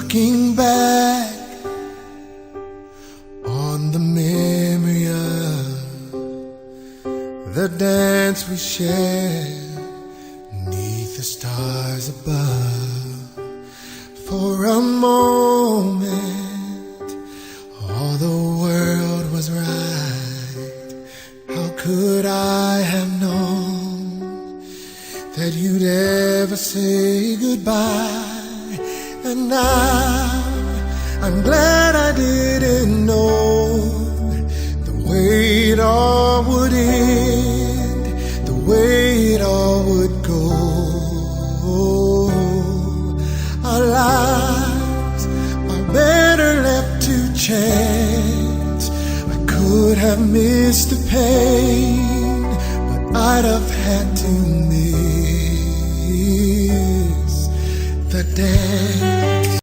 Looking back on the memory of the dance we shared beneath the stars above. For a moment, all the world was right. How could I have known that you'd ever say goodbye? And now I'm glad I didn't know the way it all would end, the way it all would go. Our lives are better left to chance. I could have missed the pain, but I'd have had to miss the dance.